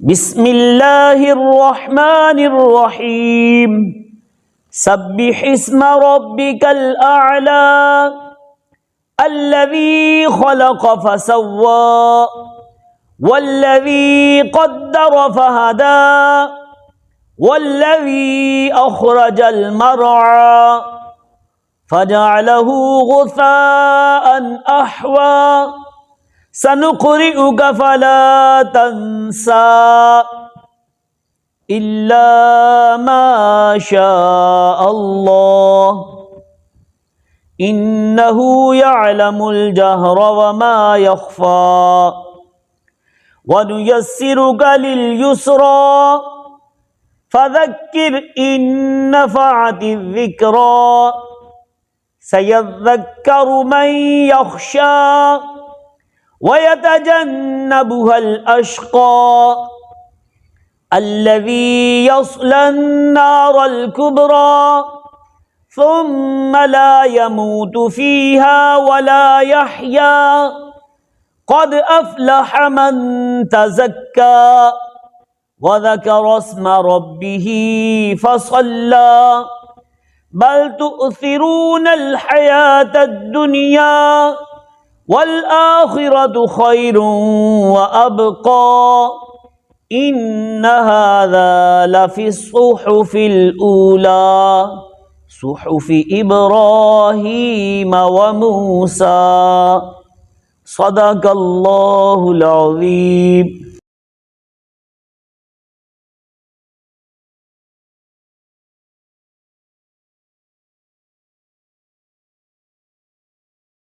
बिस्मिल्लाहिर्रहमानिर्रहीम सब्बिह इस्म रब्बिकल अअला अल्लज़ी खलक़ फसव्वा वल्लज़ी क़द्दर फहदा वल्लज़ी अख़रजल मरअा फजअलहू गुसाअन अहवा सनुक़रिउक फला तंसा इल्ला मा शाअ अल्लाह इन्नहू यअलमुल जहरा वमा यख़फ़ा वनुयस्सिरुक लिल युस्रा फज़क्किर इन नफ़अतिज़ ज़िक्रा सयज़्ज़क्करु मन यख़शा वयतजन्नबुहल अश्क़ा अल्लज़ी यस्लन नारल कुब्रा सुम्मा ला यमूतु फ़ीहा वला यहया क़द अफ़लह मन तज़क्का वज़करा अस्म रब्बिही फ़सल्ला बल तु'सिरूनल हयातद दुनिया वल आखिरतु खैरुन व अबक़ा इन्न हाज़ा लफ़िस्सुहुफ़िल ऊला सुहुफ़ि इब्राहीम व मूसा सदक़ल्लाहुल अज़ीम।